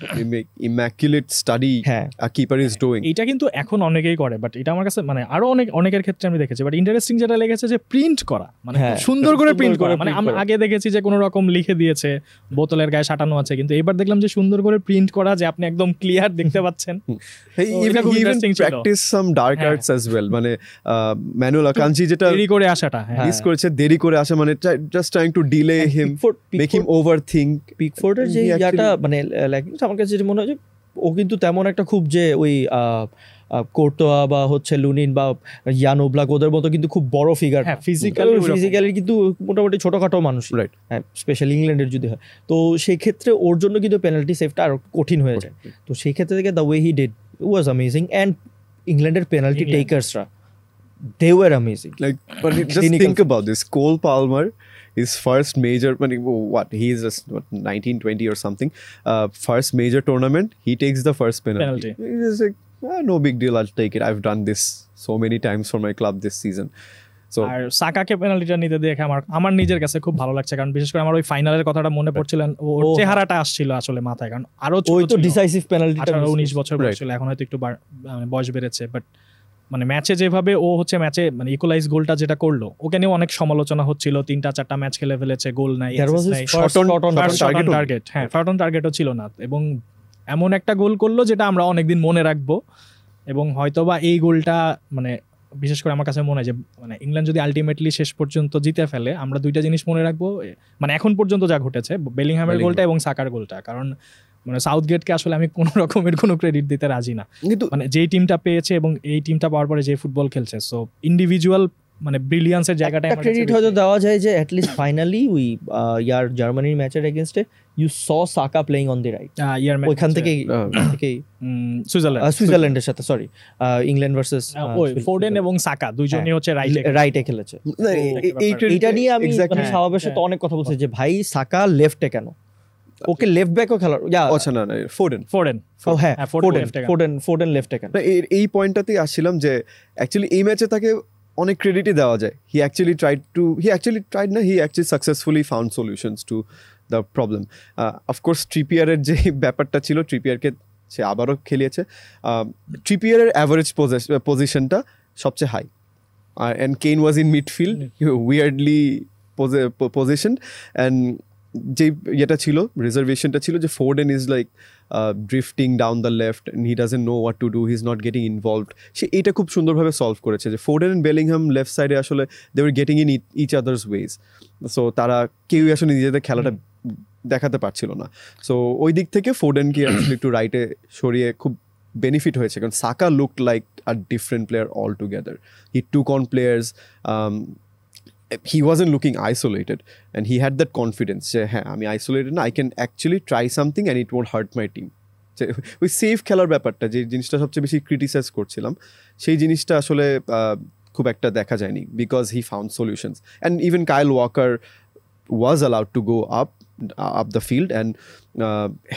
immaculate study হ্যাঁ। a keeper is doing. এটা কিন্তু এখন অনেকেই করে, বাট এটা আমার কাছে মানে আরো অনেকের ক্ষেত্রে আমি দেখেছি। বাট ইন্টারেস্টিং যেটা লেগেছে যে প্রিন্ট করা, মানে হ্যাঁ, সুন্দর করে প্রিন্ট করা। করে মানে print আমি করা। আগে দেখেছি যে কোনো রকম লিখে দিয়েছে, বোতলের গায়ে সাটানো আছে, কিন্তু এবার দেখলাম যে সুন্দর করে প্রিন্ট করা, যে আপনি একদম ক্লিয়ার দেখতে পাচ্ছেন। He So, এটা খুব even interesting ছিল। practiced some dark হ্যাঁ। arts as well. মানে ম্যানুয়েল আকাঞ্চি যেটা দেরি করে আসাটা, হ্যাঁ মিস করেছে, দেরি করে আসা, মানে just trying to delay him, make him overthink. পিকফোর্ডের যে He actually- ইয়াটা মানে আমার কাছে যেটা মনে হয় যে ও কিন্তু তেমন একটা খুব যে ওই কোর্তোয়া বা হচ্ছে লুনিন বা ইয়ান ওব্লাক ওদের মতো কিন্তু খুব বড় ফিগার, হ্যাঁ, physically কিন্তু মোটামুটি ছোটখাটো মানুষ, Right. হ্যাঁ, স্পেশালি ইংল্যান্ডের যদি হয়। তো সেই ক্ষেত্রে ওর জন্য কিন্তু পেনাল্টি সেভটা আরো কঠিন হয়ে যায়। তো সেই ক্ষেত্রে থেকে the way he did was amazing. And ইংল্যান্ডের penalty টেকার্সরা, they were amazing. Like, but just Clinical. think about this. Cole Palmer, his first major, what, he is just 19, 20 or something. First major tournament, he takes the first penalty. He's like, no big deal, I'll take it. I've done this so many times for my club this season. So আর সাকাকে পেনাল্টিটা নিতে দেখে আমার নিজের কাছে খুব ভালো লাগছে, কারণ বিশেষ করে আমার ওই ফাইনালের কথাটা মনে পড়ছিলেন, ওর ও, চেহারাটা আসছিল আসলে মাথায়, কারণ আরো ওই ছোট তো ছিল, ডিসাইসিভ পেনাল্টিটা 18-19 বছর Right. বয়স ছিল, এখন হয়তো একটু বয়স বেড়েছে। বাট মানে ম্যাচে যেভাবে ও হচ্ছে ম্যাচে মানে ইকুয়ালাইজ গোলটা যেটা করলো, ওকে নিয়ে অনেক সমালোচনা হচ্ছিল, 3-4টা ম্যাচ খেলে ফেলেছে, গোল নাই, There was his first Shot on shot on target. Target, হ্যাঁ শট অন টার্গেটও ছিল না, এবং এমন একটা গোল করলো যেটা আমরা অনেকদিন মনে রাখবো। এবং হয়তোবা এই গোলটা মানে বিশেষ করে আমার কাছে মনে হয় যে মানে ইংল্যান্ড যদি আলটিমেটলি শেষ পর্যন্ত জিতে ফেলে, আমরা দুইটা জিনিস মনে রাখবো, মানে এখন পর্যন্ত যা ঘটেছে, বেলিংহামের গোলটা এবং সাকার গোলটা। কারণ মানে সাউথগেটকে আসলে আমি কোনো রকমের কোনো ক্রেডিট দিতে রাজি না, কিন্তু মানে যেই টিমটা পেয়েছে এবং এই টিমটা পাওয়ার পরে যে ফুটবল খেলছে, সো ইন্ডিভিজুয়াল মানে ব্রিলিয়ান্সের জায়গাটা একটা ক্রেডিট হয়তো দেওয়া যায় যে অ্যাটলিস্ট ফাইনালি উই ইয়ার জার্মানির ম্যাচের এগেইনস্টে you saw Saka playing on the right, ওইখান থেকেই সুইজারল্যান্ডের সাথে সরি ইংল্যান্ড ভার্সেস ফোর্ডেন এবং সাকা দুইজনই হচ্ছে রাইটে খেলেছে। না, এইটা নিয়ে আমি Exactly. মানে শাওয়াবের সাথে অনেক কথা বলছি যে ভাই সাকা লেফটে কেন, ওকে লেফট ব্যাকও খেলার আচ্ছা না ফোর্ডেন হ্যাঁ হ্যাঁ, Foden left এ কেন? ফোর্ডেন লেফটে কেন। না, এই পয়েন্টটাতেই আসছিলাম যে অ্যাকচুয়ালি এই ম্যাচে তাকে অনেক ক্রেডিটই দেওয়া যায়। He actually successfully found solutions to the problem. Of course ট্রিপিয়ারের যে ব্যাপারটা ছিল, ট্রিপিয়ারকে সে আবারও খেলিয়েছে। ট্রিপিয়ারের অ্যাভারেজ পজিশনটা সবচেয়ে high, and Kane was in midfield weirdly positioned, and যে ইয়েটা ছিল, রিজার্ভেশনটা ছিল যে Foden is like drifting down the left and he doesn't know what to do, he is not getting involved. সে এইটা খুব সুন্দরভাবে সলভ করেছে যে ফোর্ডেন অ্যান্ড বেলিংহাম লেফট সাইডে আসলে they were getting in each others ways. So তারা কেউই আসলে নিজেদের খেলাটা দেখাতে পারছিল না। সো ওই দিক থেকে ফোর্ডেনকে আসলে একটু রাইটে সরিয়ে খুব বেনিফিট হয়েছে, কারণ Saka looked like a different player all together. He took on players, he wasn't looking isolated, and he had that confidence যে হ্যাঁ আমি আইসোলেটেড না, I can actually try something and it won't hurt my team. ওই সেফ খেলার ব্যাপারটা, যে জিনিসটা সবচেয়ে বেশি ক্রিটিসাইজ করছিলাম, সেই জিনিসটা আসলে খুব একটা দেখা যায়নি, because he found solutions. And even Kyle Walker was allowed to go up the field and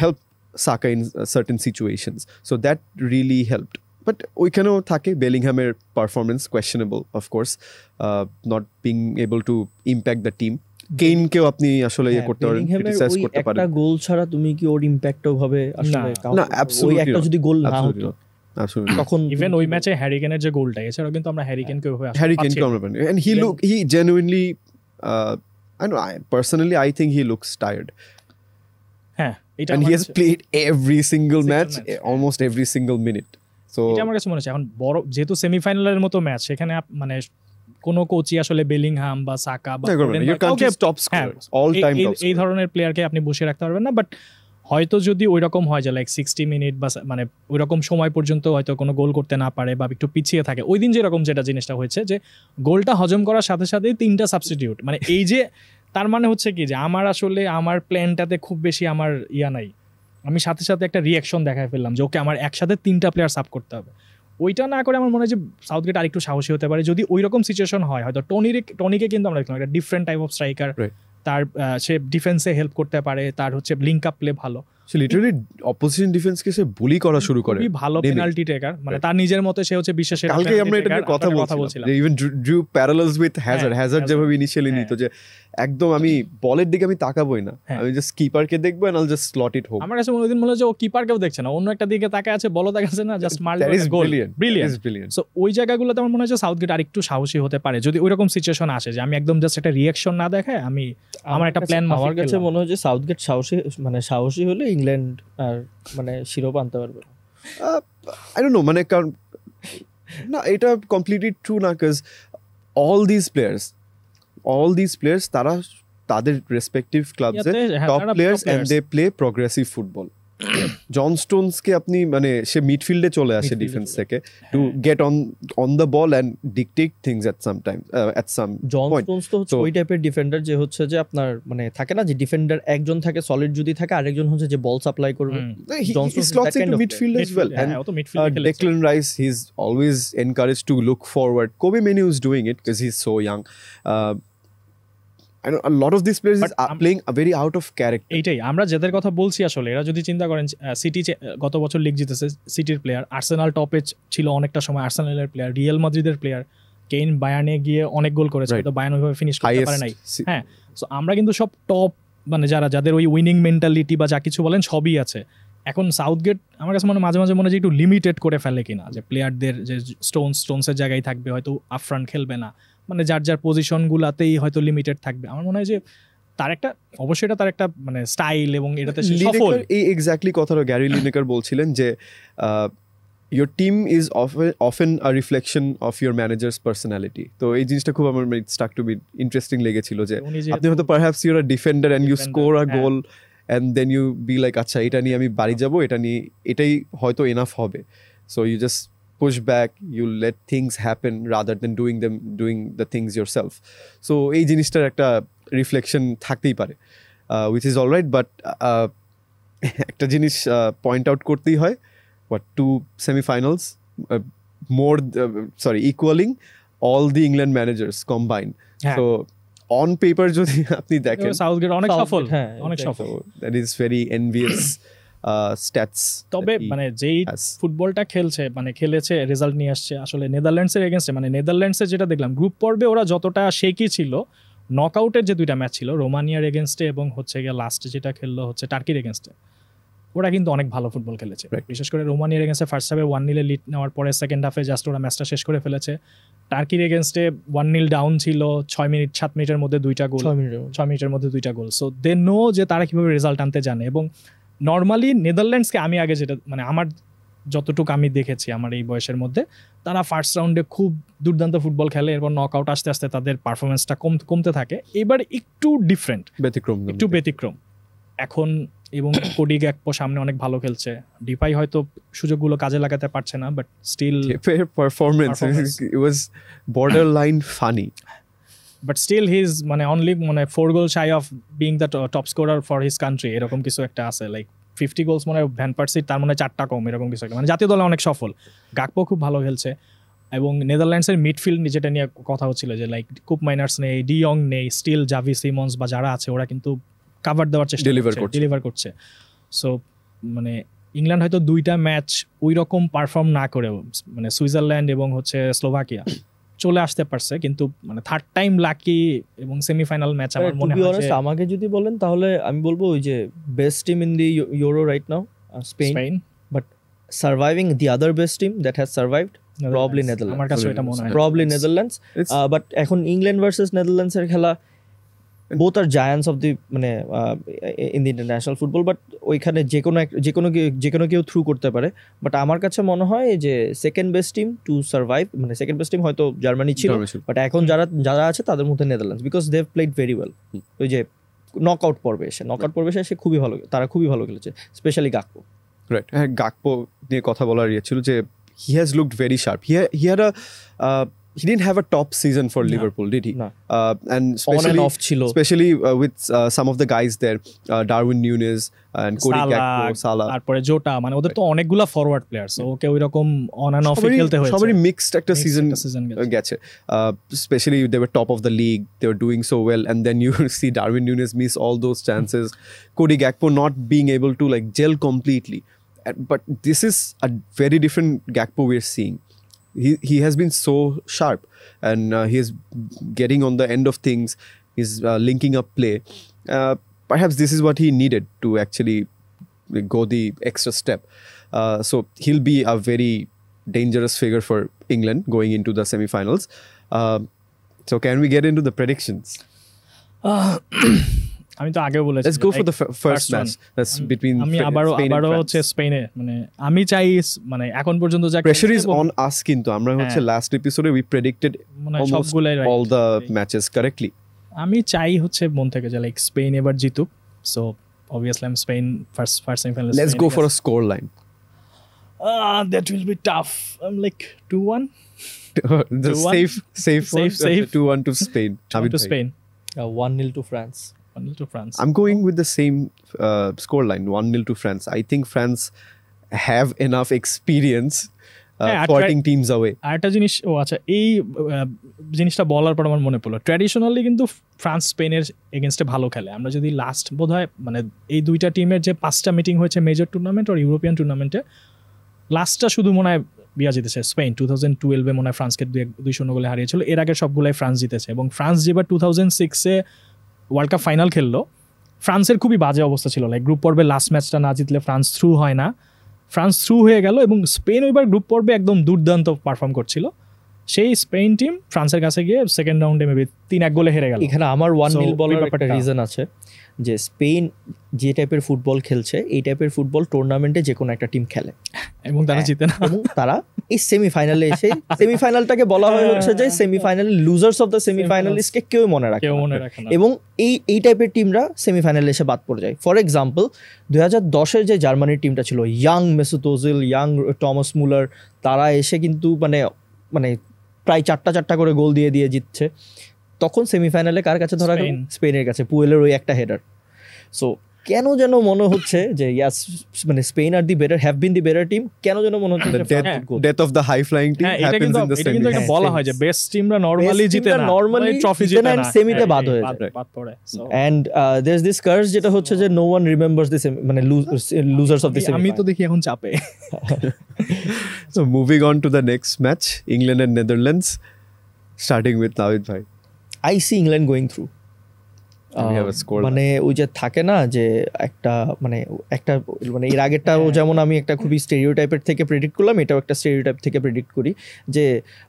help Saka in certain situations, so that really helped. But ওইখানেও থাকে বেলিংহামের performance questionable, of course, not being able to impact the team. কেইনকেও আপনি আসলে ইয়ে করতে পারেন, ক্রিটিসাইজ করতে পারেন। একটা গোল ছাড়া তুমি কি ওর ইম্প্যাক্টও ভাবে আসলে না, absolutely ওই একটা not. যদি গোল না Absolutely হতো not. Absolutely not. তখন ইভেন ওই ম্যাচে হ্যারি কেনের যে গোলটা, এছাড়াও কিন্তু আমরা হ্যারি কেনকে Harry Kane and he genuinely I know, personally I think he looks tired, হ্যাঁ এটা and he has played every single match, match. almost every single minute. So এটা আমার কাছে মনে হচ্ছে এখন বড় যেহেতু সেমিফাইনালের মতো ম্যাচ, সেখানে মানে কোনো কোচই আসলে বেলিংহাম বা সাকা বা ফোর্ডেন your বা country's কাউকে- top হ্যাঁ, scorer, all time এই- top এই scorer. ধরনের প্লেয়ারকে আপনি বসে রাখতে পারবেন না। বাট হয়তো যদি ওইরকম হয় যে লাইক 60 মিনিট বা মানে ওইরকম সময় পর্যন্ত হয়তো কোনো গোল করতে না পারে বা একটু পিছিয়ে থাকে, ওই দিন যেরকম যেটা জিনিসটা হয়েছে যে গোলটা হজম করার সাথে সাথেই 3টা সাবস্টিটিউট, মানে এই যে তার মানে হচ্ছে কি যে আমার আসলে আমার প্ল্যানটাতে খুব বেশি আমার নাই, আমি সাথে সাথে একটা রিয়াকশন দেখায় ফেললাম যে ওকে আমার একসাথে 3টা প্লেয়ার সাব করতে হবে। ওইটা না করে আমার মনে হয় যে সাউথগেট আরেকটু সাহসী হতে পারে যদি ওই রকম সিচুয়েশন হয়। হয়তো টনিকে কিন্তু আমরা দেখলাম একটা ডিফারেন্ট টাইপ অফ স্ট্রাইকার, তার সে ডিফেন্সে হেল্প করতে পারে, তার হচ্ছে লিঙ্ক আপ প্লে ভালো, সে লিটারালি অপোজিশন ডিফেন্সকে সে বুলি করা শুরু করে। খুবই ভালো পেনাল্টি টেকার, মানে তার নিজের মতে সে হচ্ছে বিশ্বের কালকে আমরা এটা নিয়ে কথা বলছিলাম, ইভেন ড্রু প্যারালালস উইথ হ্যাজার্ড যেভাবে ইনিশিয়ালি নিত, যে একদম আমি বলের দিকে আমি তাকাবোই না, আমি জাস্ট কিপারকে দেখবো এন্ড আইল জাস্ট স্লট ইট হোম। আমার কাছে ওইদিন মনে হচ্ছে ও কিপারকেও দেখছে না, অন্য একটা দিকে তাকায় আছে, বলও দেখাচ্ছে না, জাস্ট মারলে গোল। ব্রিলিয়ান্ট। সো ওই জায়গাগুলোতে আমার মনে হচ্ছে সাউথগেট আরেকটু সাহসী হতে পারে যদি ওইরকম সিচুয়েশন আসে যে আমি একদম জাস্ট একটা রিঅ্যাকশন না দেখায় আমি আমার একটা প্ল্যান। আমার কাছে মনে হয় যে সাউথগেট সাহসী হলে ইংল্যান্ড আর মানে শিরোপা আনতে পারবে। আই ডোন্ট নো, মানে কারণ না এটা কমপ্লিটলি ট্রু না, কাজ all these players তারা তাদের রেসপেক্টিভ ক্লাবসে top players and they play progressive football. John স্টোনসকে আপনি মানে সে মিডফিল্ডে চলে আসে ডিফেন্স থেকে to get on the ball and dictate things at some time at some জন পয়েন্ট। স্টোনস তো হচ্ছে ওই টাইপের ডিফেন্ডার যে হচ্ছে যে আপনার মানে থাকে না যে ডিফেন্ডার একজন থাকে সলিড, যদি থাকে আরেকজন হচ্ছে যে বল সাপ্লাই করবে। He slots into midfield as well, and Declan Rice, he's always encouraged to look forward. Kobe Mainoo is doing it because he's so young. I know a lot of these players are playing a very out of character. এইটাই আমরা যাদের কথা বলছি আসলে এরা যদি চিন্তা করেন, সিটি গত বছর লিগ জিতেছে, সিটির প্লেয়ার, আর্সেনাল টপে ছিল অনেকটা সময়, আর্সেনালের প্লেয়ার, রিয়াল মাদ্রিদের প্লেয়ার, কেইন বায়ার্নে গিয়ে অনেক গোল করেছে, তো বায়ার্ন ওইভাবে ফিনিশ করতে পারে নাই। হ্যাঁ, সো আমরা কিন্তু সব টপ মানে যাদের ওই উইনিং মেন্টালিটি বা যা কিছু বলেন সবই আছে। এখন সাউথগেট আমার কাছে মাঝে মাঝে মনে হয় একটু লিমিটেড করে ফেলে কিনা, যে প্লেয়ারদের যে স্টোনসের জায়গায় থাকবে, হয়তো আপফ্রন্ট খেলবে না, মানে যার পজিশনগুলোতেই হয়তো লিমিটেড থাকবে। আমার মনে হয় যে তার একটা অবশ্যই এটা তার একটা মানে স্টাইল এবং এটাতে সফল। এই এক্স্যাক্টলি কথাটা গ্যারি লিনেকার বলছিলেন যে your team is often a reflection of your manager's personality. তো এই জিনিসটা খুব আমার স্টাক টু বি ইন্টারেস্টিং লেগেছিল, যে আপনি হয়তো perhaps you're a defender and you score a goal and then you be like আচ্ছা এটা নিয়ে আমি বাড়ি যাব, এটাই হয়তো এনাফ হবে, so you just push back, you let things happen rather than doing the things yourself. So এই জিনিসটার একটা রিফ্লেকশন থাকতেই পারে, which is all right, but একটা জিনিস পয়েন্ট আউট করতেই হয়, what 2 semi-finals equaling all the England managers combined. So on paper যদি আপনি দেখেন সাউথগেট অনেক সফল, অনেক সফল, that is very envious stats. তবে মানে যেই ফুটবলটা খেলেছে রেজাল্ট নিয়ে আসছে আসলে নেদারল্যান্ডসের এগেইনস্টে, মানে নেদারল্যান্ডসের যেটা দেখলাম গ্রুপ পর্বে ওরা যতটা শেকি ছিল, নকআউটের যে দুইটা ম্যাচ ছিল রোমানিয়ার এগেইনস্টে এবং হচ্ছে গিয়ে লাস্ট যেটা খেললো হচ্ছে টার্কির এগেইনস্টে, ওরা কিন্তু অনেক ভালো ফুটবল খেলেছে। বিশেষ করে রোমানিয়ার এগেইনস্টে ফার্স্ট হাফে 1-0 লিড নেওয়ার পরে সেকেন্ড হাফে জাস্ট ওরা ম্যাচটা শেষ করে ফেলেছে। টার্কির এগেইনস্টে 1-0 ডাউন ছিল, 7 মিনিটের মধ্যে 2টা গোল, 6 মিনিটের মধ্যে 2টা গোল। সো দে নো যে তারা কিভাবে রেজাল্ট আনতে জানে। এবং নর্মালি নেদারল্যান্ডসকে আমি আগে যেটা মানে আমার যতটুকু আমি দেখেছি আমার এই বয়সের মধ্যে, তারা ফার্স্ট রাউন্ডে খুব দুর্দান্ত ফুটবল খেলে, এরপর নকআউট আসতে আসতে তাদের পারফরমেন্সটা কমতে থাকে। এবার একটু ডিফারেন্ট, ব্যতিক্রম এখন। এবং কোডি গ্যাকপো সামনে অনেক ভালো খেলছে, ডিপাই হয়তো সুযোগগুলো কাজে লাগাতে পারছে না, but still performance it was borderline funny, but still he's মানে অনলি মানে 4 গোল shy of being the top scorer for his country, এরকম কিছু একটা আছে, লাইক 50 গোলস মানে ভ্যান পার্সি, তার মানে 4টা কম, এরকম কিছু একটা, মানে জাতীয় দলে অনেক সফল। গাকপো খুব ভালো খেলছে। এবং নেদারল্যান্ডসের মিডফিল্ড যেটা নিয়ে কথা হচ্ছিল যে লাইক কুপ মাইনার্স নেই, ডিয়ং নেই, স্টিল জাভি সিমন্স বা যারা আছে ওরা কিন্তু কাভার দেওয়ার চেষ্টা ডেলিভার করছে। সো মানে ইংল্যান্ড হয়তো 2টা ম্যাচ ওই রকম পারফর্ম না করেও মানে সুইজারল্যান্ড এবং হচ্ছে স্লোভাকিয়া চলে আসতে পারছে, কিন্তু মানে থার্ড টাইম লাকি এবং সেমিফাইনাল ম্যাচ আমার মনে হয় যে আমাকে যদি বলেন তাহলে আমি বলবো ওই যে best team in the euro right now Spain, but surviving the other best team that has survived probably Netherlands. আমার কাছে এটা মনে হয় প্রবাবলি নেদারল্যান্ডস। বাট এখন ইংল্যান্ড ভার্সেস নেদারল্যান্ডস এর খেলা, both are giants of the মানে in the international football, but ওইখানে যে কোনো কেউ থ্রু করতে পারে। বাট আমার কাছে মনে হয় যে second best team to survive, মানে সেকেন্ড বেস্ট টিম হয়তো জার্মানি ছিল, বাট এখন যারা আছে তাদের মধ্যে Netherlands, because they have played very well. ওই যে নকআউট পর্বে এসে তারা খুবই ভালো খেলেছে, স্পেশালি গাকপো। রাইট, হ্যাঁ গাকপো নিয়ে কথা বলার ছিল যে he has looked very sharp. He had a he didn't have a top season for Liverpool, did he? No. And On and especially off ছিল। especially with some of the guys there, Darwin Nunez and Cody Gakpo, Salah. তারপরে জোটা, মানে ওদের তো অনেকগুলা ফরওয়ার্ড প্লেয়ার, সো ওকে ওইরকম অন এন্ড অফে খেলতে হয়েছে। সবারই মিক্সড একটা সিজন গেছে। গেছে, especially they were top of the league, they were doing so well, and then you see Darwin Nunez miss all those chances, Cody Gakpo not being able to like gel completely. But this is a very different Gakpo we're seeing. He has been so sharp, and he is getting on the end of things. He's linking up play. Perhaps this is what he needed to actually go the extra step. So he'll be a very dangerous figure for England going into the semi-finals. So can we get into the predictions? আমি তো আগেও বলেছি, Let's go for the first match. That's between আমি Spain আবারও and হচ্ছে France. স্পেনে, মানে আমি চাই মানে এখন পর্যন্ত যা Pressure is on us কিন্তু আমরা হচ্ছে last episode we predicted মানে almost সবগুলাই all the matches correctly. আমি চাই হচ্ছে মন থেকে যে লাইক স্পেন এবার জিতুক, so obviously I'm Spain first semi-final. Let's go for a score line. That will be tough. I'm like 2-1 The 2-1. safe one, Safe. 2-1 to Spain. Abid to bhai. Spain. 1-0 to France. 1-0 to France. I'm going with the same score line, 1-0 to France. I think France have enough experience Yeah, thwarting teams away. আরেকটা জিনিস, ও আচ্ছা, এই জিনিসটা বলার পর আমার মনে পড়লো, ট্র্যাডিশনালি কিন্তু ফ্রান্স স্পেনের এগেনস্টে ভালো খেলে। আমরা যদি লাস্ট বোধহয় মানে এই দুইটা টিমের যে 5টা মিটিং হয়েছে মেজর টুর্নামেন্ট আর ইউরোপিয়ান টুর্নামেন্টে, লাস্টটা শুধু মনে হয় বিয়া জিতেছে স্পেন। 2012-এ মনে হয় ফ্রান্সকে 2-0 গোলে হারিয়েছিল। এর আগে সবগুলাই ফ্রান্স জিতেছে, এবং ফ্রান্স যেবার 2006-এ ওয়ার্ল্ড কাপ ফাইনাল খেললো, ফ্রান্সের খুবই বাজে অবস্থা ছিল, লাইক গ্রুপ পর্বে লাস্ট ম্যাচটা না জিতলে ফ্রান্স থ্রু হয় না। ফ্রান্স থ্রু হয়ে গেল, এবং স্পেন ওইবার গ্রুপ পর্বে একদম দুর্দান্ত পারফর্ম করছিল। সেই স্পেন টিম ফ্রান্সের কাছে গিয়ে সেকেন্ড রাউন্ডে মেবি 3-1 গোলে হেরে গেল। এখানে আমার 1-0 So, বলার একটা ব্যাপারটা- রিজন আছে, যে স্পেন যে টাইপের ফুটবল খেলছে, এই টাইপের ফুটবল টুর্নামেন্টে যে কোনো একটা টিম খেলে, এবং তারা জিতে না। এবং তারা এই সেমিফাইনালে এসে, সেমিফাইনালটাকে বলা হয় হচ্ছে যে সেমিফাইনাল লুজার্স অফ দ্য সেমিফাইনালিস্টকে কেউ মনে রাখে কেউ না। মনে রাখে না। এবং এই টাইপের টিমরা সেমিফাইনালে এসে বাদ পড়ে যায়। ফর এক্সাম্পল 2010-এর যে জার্মানির টিমটা ছিল, young Mesut Ozil, young Thomas Muller, তারা এসে কিন্তু মানে প্রায় 4টা করে গোল দিয়ে জিতছে। তখন সেমিফাইনালে কার কাছে ধরা গেল? স্পেন। স্পেনের কাছে, পুয়েলের ওই একটা হেডার। সো কেন যেন মনে হচ্ছে যে ইয়াস, মানে স্পেন আর the better, have been the better team. কেন যেন মনে হচ্ছে The death of the high flying team হ্যাঁ, এটা happens কিন্তু in the এটা কিন্তু একটা semis. বলা হয় যে বেস্ট টিমরা নরমালি জিতে না, নরমালি ট্রফি জিতে জিতে না, না, সেমিতে হ্যাঁ, বাদ হয়ে বাদ- যায়। বাদ পড়ে। So, and there is this curse, যেটা হচ্ছে যে নো ওয়ান রিমেম্বার্স দিস, মানে লুজার্স অফ দিস। আমি তো দেখি এখন চাপে। So moving on to the next match, England and Netherlands, starting with Navid bhai. I see England going through. We have a score মানে ওই যে থাকে না যে একটা মানে এর আগেরটাও যেমন আমি একটা খুবই স্টেরিওটাইপের থেকে প্রেডিক্ট করলাম, এটাও একটা স্টেরিওটাইপ থেকে প্রেডিক্ট করি, যে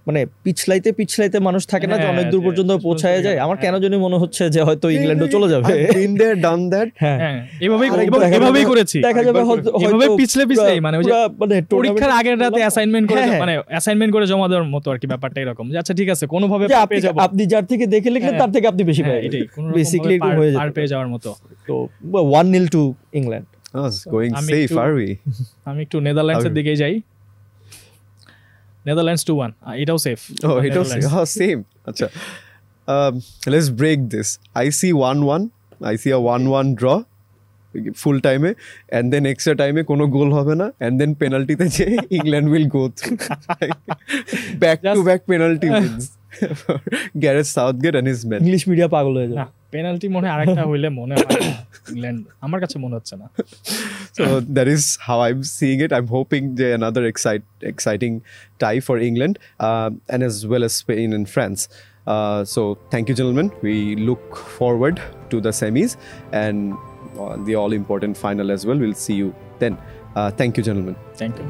মানে পিছলাইতে মানুষ থাকে না যে অনেক দূর পর্যন্ত পৌঁছায় যায়। আমার কেন জানি মনে হচ্ছে যে হয়তো ইংল্যান্ডও চলে যাবে। I've been there, done that. হ্যাঁ, হ্যাঁ, এভাবেই আরেকবার দেখা এভাবেই যাবে- করেছি। দেখা যাবে এভাবে পিছলেই মানে ওই যে মানে পরীক্ষার আগের রাতে অ্যাসাইনমেন্ট করে, হ্যাঁ, হ্যাঁ। মানে অ্যাসাইনমেন্ট করে জমা দেওয়ার মতো আর কি, ব্যাপারটা এরকম যে আচ্ছা ঠিক আছে কোনোভাবে যে পেয়ে যাবো। আপনি যার থেকে দেখে লিখলেন হ্যাঁ, তার থেকে আপনি বেশি হ্যাঁ, পাবেন, এটাই বেসিক্যালি একটু হয়ে আর যেত। পেয়ে যাওয়ার মতো। তো 1-0 to England. Oh, it's going আমি safe, একটু- are we? আমি একটু নেদারল্যান্ডসের দিকেই যাই। নেদারল্যান্ডস 2-1, এটাও safe. Oh, it was same. Acha. Let's break this. I see 1-1. I see a 1-1 draw. Full time and then extra time কোনো গোল হবে না, and then penalty তে যে England will go through. Back to back penalty wins for Gareth Southgate and his men. English media পাগল হয়ে যাবে। না, পেনাল্টি মনে হয় আরেকটা হইলে মনে হয় ইংল্যান্ড, আমার কাছে মনে হচ্ছে না। So that is how I'm seeing it. I'm hoping another exciting tie for England, and as well as Spain and France. So thank you, gentlemen. We look forward to the semis and the all-important final as well. We'll see you then. Thank you, gentlemen. Thank you.